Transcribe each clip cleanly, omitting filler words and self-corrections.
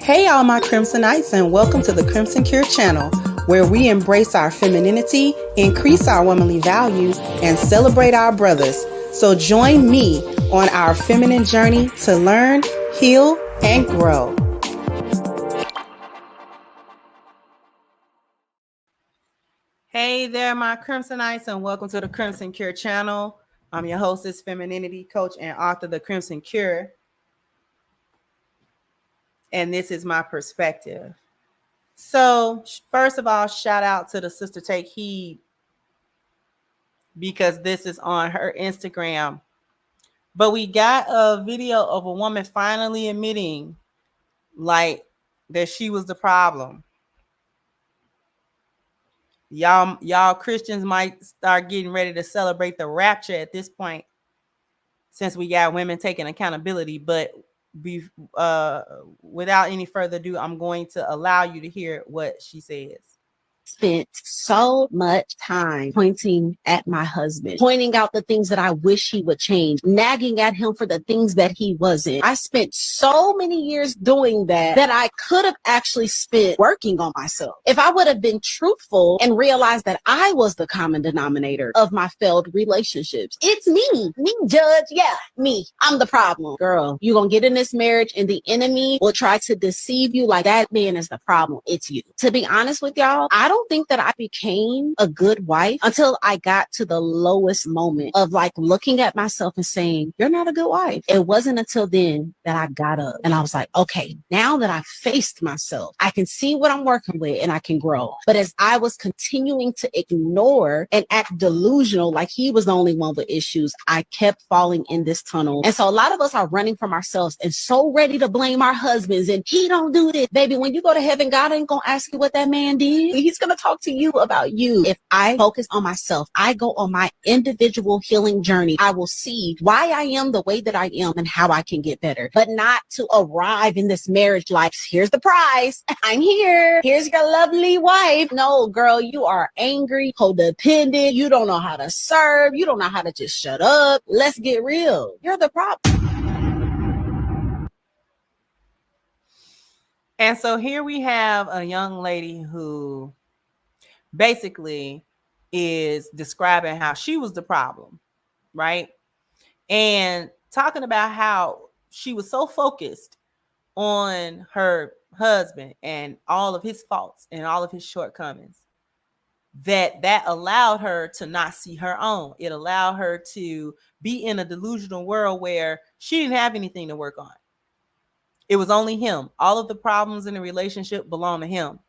Hey, all my Crimsonites, and welcome to the Crimson Cure channel, where we embrace our femininity, increase our womanly values, and celebrate our brothers. So join me on our feminine journey to learn, heal, and grow. Hey there, my Crimsonites, and welcome to the Crimson Cure channel. I'm your hostess, femininity coach, and author of The Crimson Cure. And this is my perspective. So, first of all, shout out to the sister Take Heed, because this is on her Instagram. But we got a video of a woman finally admitting that she was the problem. Y'all Christians might start getting ready to celebrate the rapture at this point, since we got women taking accountability. But without any further ado, I'm going to allow you to hear what she says. Spent so much time pointing at my husband, pointing out the things that I wish he would change, nagging at him for the things that he wasn't. I spent so many years doing that I could have actually spent working on myself. If I would have been truthful and realized that I was the common denominator of my failed relationships. It's me, Judge. Yeah, me. I'm the problem. Girl, you're gonna get in this marriage and the enemy will try to deceive you like that man is the problem. It's you. To be honest with y'all, I don't think that I became a good wife until I got to the lowest moment of looking at myself and saying, you're not a good wife. It wasn't until then that I got up and I was like, okay, now that I've faced myself, I can see what I'm working with and I can grow. But as I was continuing to ignore and act delusional, like he was the only one with issues, I kept falling in this tunnel. And so a lot of us are running from ourselves and so ready to blame our husbands and he don't do this. Baby, when you go to heaven, God ain't gonna ask you what that man did. He's gonna talk to you about you. If I focus on myself, I go on my individual healing journey, I will see why I am the way that I am and how I can get better, but not to arrive in this marriage like, here's the prize. I'm here. Here's your lovely wife. No, girl, you are angry, codependent. You don't know how to serve. You don't know how to just shut up. Let's get real. You're the problem. And so here we have a young lady who basically is describing how she was the problem, right? And talking about how she was so focused on her husband and all of his faults and all of his shortcomings that allowed her to not see her own. It allowed her to be in a delusional world where she didn't have anything to work on. It was only him. All of the problems in the relationship belonged to him.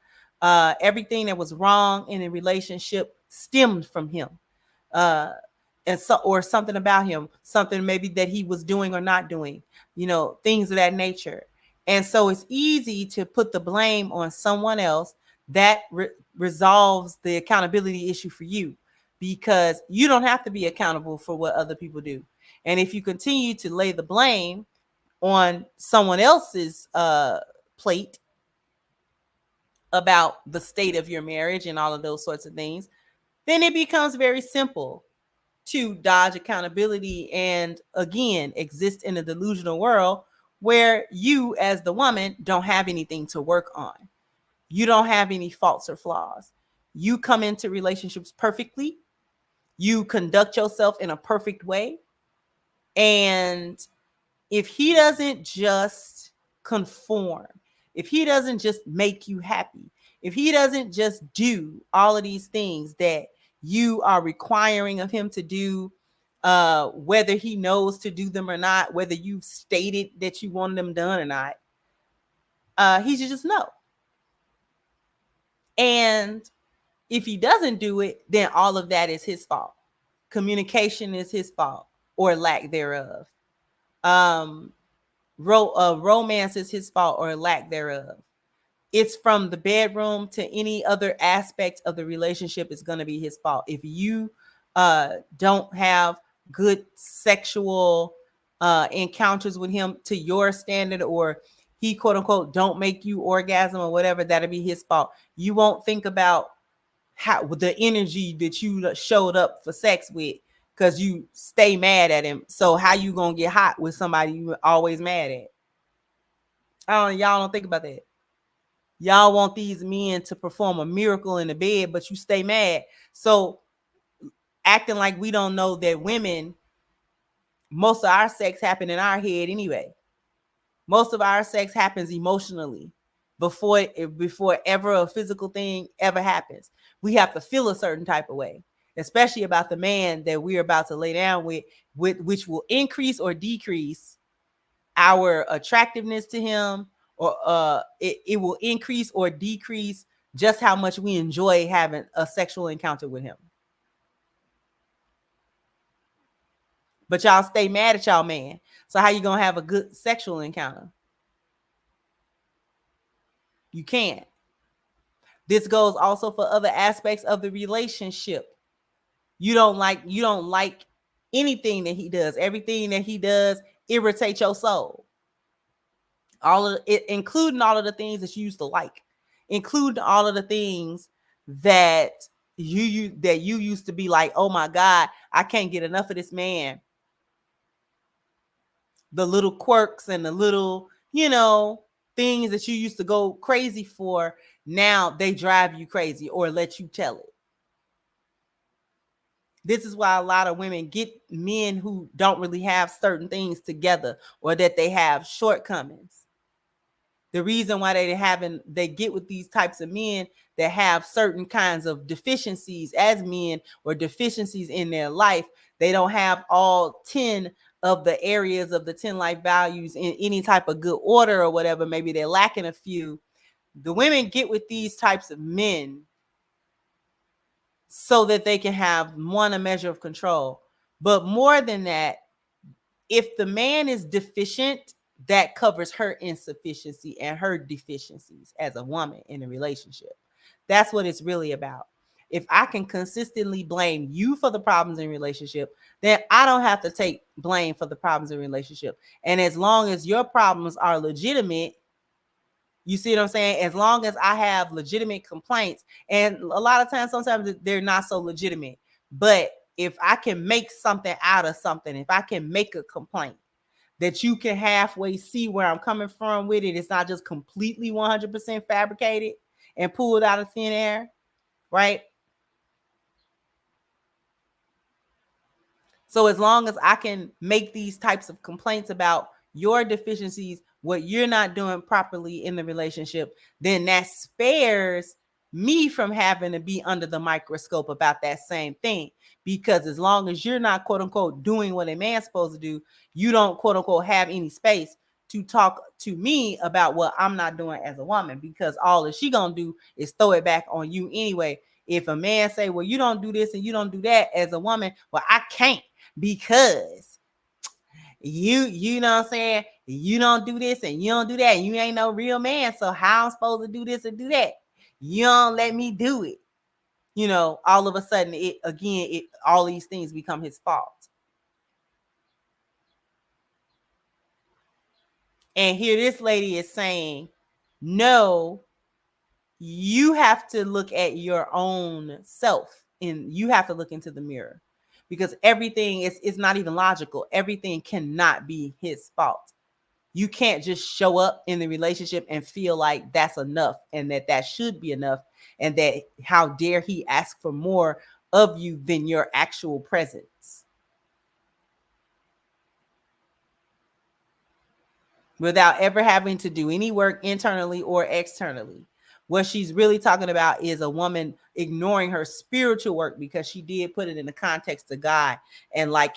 Everything that was wrong in the relationship stemmed from him. Or something about him, something maybe that he was doing or not doing, things of that nature. And so it's easy to put the blame on someone else. That resolves the accountability issue for you, because you don't have to be accountable for what other people do. And if you continue to lay the blame on someone else's plate about the state of your marriage and all of those sorts of things, then it becomes very simple to dodge accountability and, again, exist in a delusional world where you, as the woman, don't have anything to work on. You don't have any faults or flaws. You come into relationships perfectly. You conduct yourself in a perfect way. And if he doesn't just conform, if he doesn't just make you happy, if he doesn't just do all of these things that you are requiring of him to do, whether he knows to do them or not, whether you've stated that you want them done or not, he should just know. And if he doesn't do it, then all of that is his fault. Communication is his fault, or lack thereof. Romance is his fault, or lack thereof. It's from the bedroom to any other aspect of the relationship is going to be his fault. If you don't have good sexual encounters with him to your standard, or he quote unquote don't make you orgasm or whatever, that'll be his fault. You won't think about how the energy that you showed up for sex with, because you stay mad at him. So how you gonna get hot with somebody you always mad at? Y'all don't think about that. Y'all want these men to perform a miracle in the bed, but you stay mad. So acting like we don't know that women, most of our sex happen in our head anyway. Most of our sex happens emotionally before ever a physical thing ever happens. We have to feel a certain type of way, especially about the man that we're about to lay down with which will increase or decrease our attractiveness to him, or it will increase or decrease just how much we enjoy having a sexual encounter with him. But y'all stay mad at y'all man. So how you gonna have a good sexual encounter? You can't. This goes also for other aspects of the relationship. You don't like anything that he does. Everything that he does irritates your soul. All of it, including all of the things that you used to like, including all of the things that you used to be like, oh my God, I can't get enough of this man. The little quirks and the little, things that you used to go crazy for, now they drive you crazy or let you tell it. This is why a lot of women get men who don't really have certain things together, or that they have shortcomings. The reason why they get with these types of men that have certain kinds of deficiencies as men, or deficiencies in their life, they don't have all 10 of the areas of the 10 life values in any type of good order or whatever. Maybe they're lacking a few. The women get with these types of men so that they can have, one, a measure of control. But more than that, if the man is deficient, that covers her insufficiency and her deficiencies as a woman in a relationship. That's what it's really about. If I can consistently blame you for the problems in relationship, then I don't have to take blame for the problems in relationship. And as long as your problems are legitimate, you see what I'm saying? As long as I have legitimate complaints, and a lot of times, sometimes they're not so legitimate, but if I can make something out of something, if I can make a complaint that you can halfway see where I'm coming from with it, it's not just completely 100% fabricated and pulled out of thin air, right? So as long as I can make these types of complaints about your deficiencies, what you're not doing properly in the relationship, then that spares me from having to be under the microscope about that same thing. Because as long as you're not, quote unquote, doing what a man's supposed to do, you don't, quote unquote, have any space to talk to me about what I'm not doing as a woman, because all that she gonna do is throw it back on you anyway. If a man say, well, you don't do this and you don't do that as a woman, well, I can't, because you know what I'm saying, you don't do this and you don't do that, and you ain't no real man, so how I'm supposed to do this and do that? You don't let me do it. All of a sudden, all these things become his fault. And here this lady is saying, no, you have to look at your own self, and you have to look into the mirror, because everything is not even logical. Everything cannot be his fault. You can't just show up in the relationship and feel like that's enough, and that should be enough, and that how dare he ask for more of you than your actual presence, without ever having to do any work internally or externally. What she's really talking about is a woman ignoring her spiritual work, because she did put it in the context of God. And like,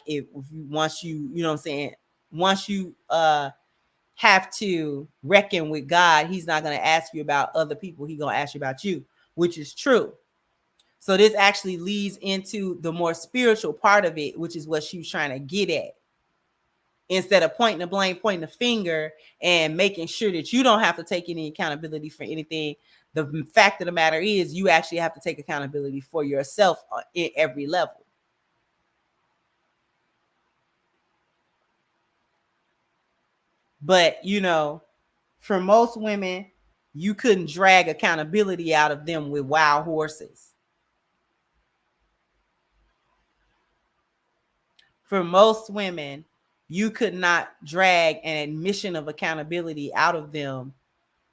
once you know what I'm saying, once you have to reckon with God, he's not going to ask you about other people. He's going to ask you about you, which is true. So this actually leads into the more spiritual part of it, which is what she was trying to get at. Instead of pointing the blame, pointing the finger, and making sure that you don't have to take any accountability for anything, the fact of the matter is you actually have to take accountability for yourself at every level. But, for most women, you couldn't drag accountability out of them with wild horses. For most women, you could not drag an admission of accountability out of them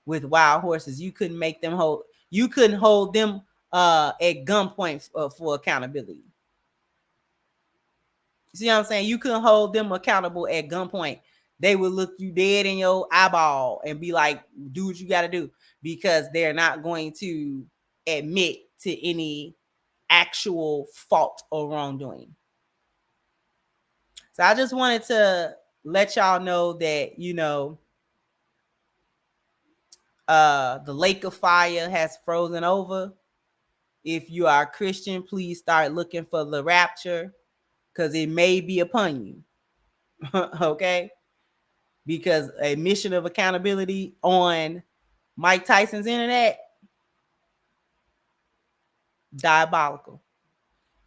with wild horses. You couldn't make them hold. You couldn't hold them at gunpoint for accountability. See what I'm saying? You couldn't hold them accountable at gunpoint. They would look you dead in your eyeball and be like, "Do what you got to do," because they're not going to admit to any actual fault or wrongdoing. So I just wanted to let y'all know that, you know, the lake of fire has frozen over. If you are a Christian, please start looking for the rapture, because it may be upon you. Okay? Because a mission of accountability on Mike Tyson's internet, diabolical.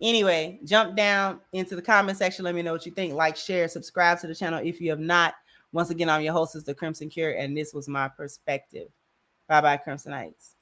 Anyway, jump down into the comment section. Let me know what you think. Like, share, subscribe to the channel if you have not. Once again, I'm your hostess, The Crimson Cure, and this was my perspective. Bye-bye, Crimsonites.